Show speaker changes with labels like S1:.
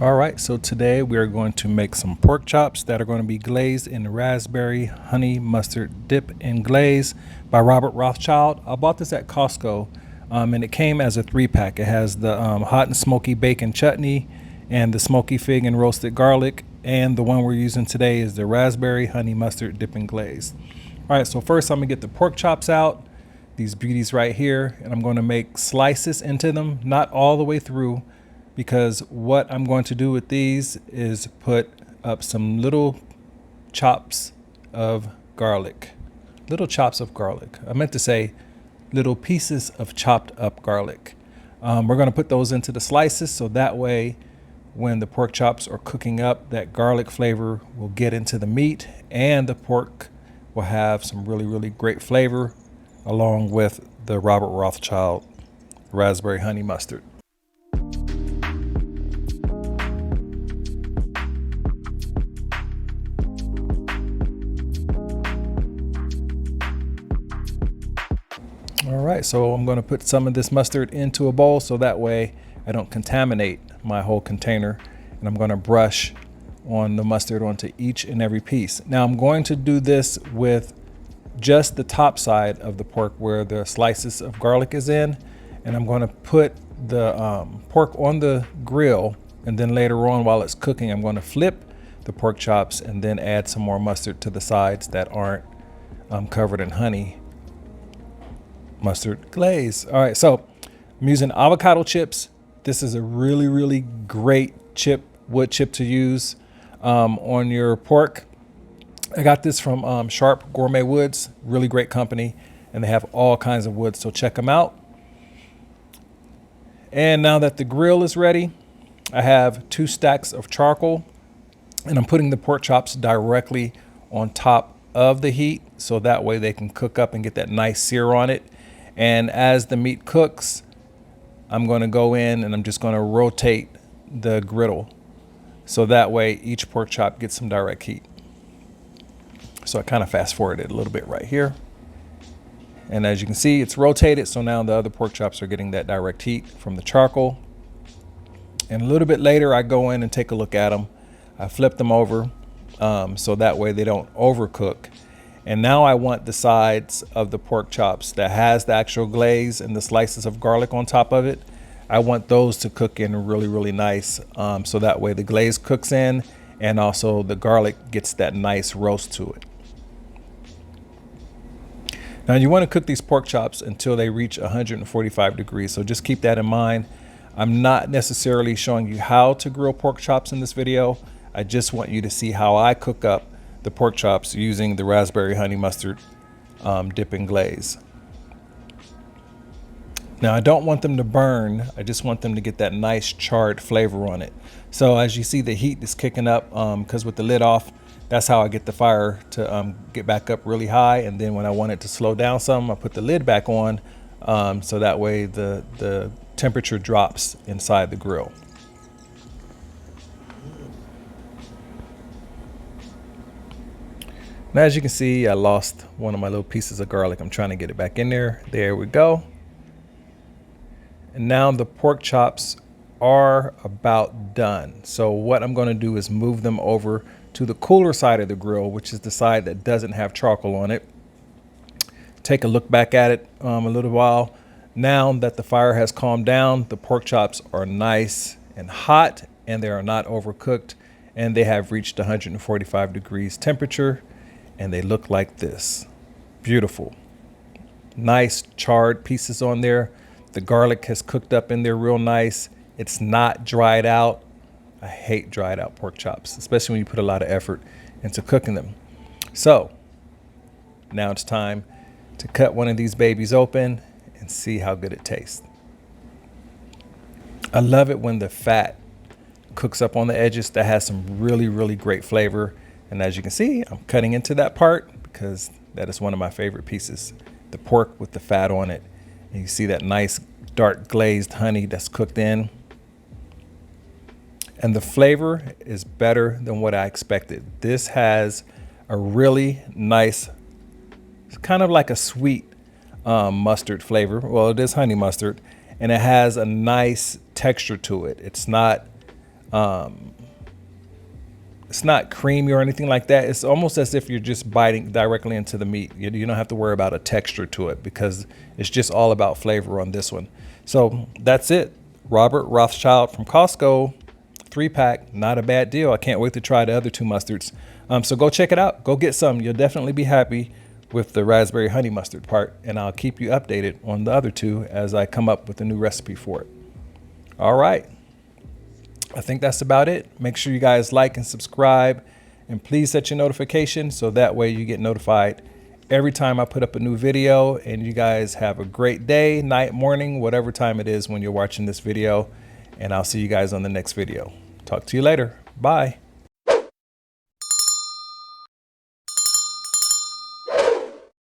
S1: All right, so today we are going to make some pork chops that are going to be glazed in raspberry honey mustard dip and glaze by Rothschild. I bought this at Costco, and it came as a 3-pack. It has the hot and smoky bacon chutney and the smoky fig and roasted garlic, and the one we're using today is the raspberry honey mustard dip and glaze. All right, so first I'm gonna get the pork chops out, these beauties right here, and I'm going to make slices into them, not all the way through, because what I'm going to do with these is put up some little chops of garlic. Little chops of garlic. I meant to say little pieces of chopped up garlic. We're going to put those into the slices so that way when the pork chops are cooking up, that garlic flavor will get into the meat and the pork will have some really, really great flavor along with the Robert Rothschild raspberry honey mustard. All right, so I'm going to put some of this mustard into a bowl so that way I don't contaminate my whole container, and I'm going to brush on the mustard onto each and every piece. Now I'm going to do this with just the top side of the pork where the slices of garlic is in, and I'm going to put the pork on the grill, and then later on while it's cooking I'm going to flip the pork chops and then add some more mustard to the sides that aren't covered in honey mustard glaze. All right, so I'm using avocado chips. This is a really, really great wood chip to use on your pork. I got this from Sharp Gourmet Woods, really great company, and they have all kinds of woods, so check them out. And now that the grill is ready, I have 2 stacks of charcoal, and I'm putting the pork chops directly on top of the heat so that way they can cook up and get that nice sear on it. And as the meat cooks, I'm going to go in and I'm just going to rotate the griddle so that way each pork chop gets some direct heat. So I kind of fast forwarded a little bit right here. And as you can see, it's rotated. So now the other pork chops are getting that direct heat from the charcoal. And a little bit later, I go in and take a look at them. I flip them over so that way they don't overcook. And now I want the sides of the pork chops that has the actual glaze and the slices of garlic on top of it. I want those to cook in really, really nice. So that way the glaze cooks in and also the garlic gets that nice roast to it. Now you want to cook these pork chops until they reach 145 degrees. So just keep that in mind. I'm not necessarily showing you how to grill pork chops in this video. I just want you to see how I cook up the pork chops using the raspberry honey mustard dip and glaze. Now I don't want them to burn. I just want them to get that nice charred flavor on it. So as you see, the heat is kicking up because with the lid off, that's how I get the fire to get back up really high. And then when I want it to slow down some, I put the lid back on so that way the temperature drops inside the grill. Now, as you can see, I lost one of my little pieces of garlic. I'm trying to get it back in there. There we go. And now the pork chops are about done. So what I'm going to do is move them over to the cooler side of the grill, which is the side that doesn't have charcoal on it. Take a look back at it a little while. Now that the fire has calmed down, the pork chops are nice and hot and they are not overcooked, and they have reached 145 degrees temperature. And they look like this. Beautiful. Nice charred pieces on there. The garlic has cooked up in there real nice. It's not dried out. I hate dried out pork chops, especially when you put a lot of effort into cooking them. So now it's time to cut one of these babies open and see how good it tastes. I love it when the fat cooks up on the edges. That has some really, really great flavor. And as you can see, I'm cutting into that part because that is one of my favorite pieces, the pork with the fat on it. And you see that nice dark glazed honey that's cooked in. And the flavor is better than what I expected. This has a really nice, it's kind of like a sweet mustard flavor. Well, it is honey mustard, and it has a nice texture to it. It's not It's not creamy or anything like that. It's almost as if you're just biting directly into the meat. You don't have to worry about a texture to it because it's just all about flavor on this one. So that's it. Robert Rothschild from Costco, 3-pack, not a bad deal. I can't wait to try the other 2 mustards. So go check it out. Go get some. You'll definitely be happy with the raspberry honey mustard part, and I'll keep you updated on the other 2 as I come up with a new recipe for it. All right. I think that's about it. Make sure you guys like and subscribe, and please set your notifications so that way you get notified every time I put up a new video. And you guys have a great day, night, morning, whatever time it is when you're watching this video. And I'll see you guys on the next video. Talk to you later. Bye.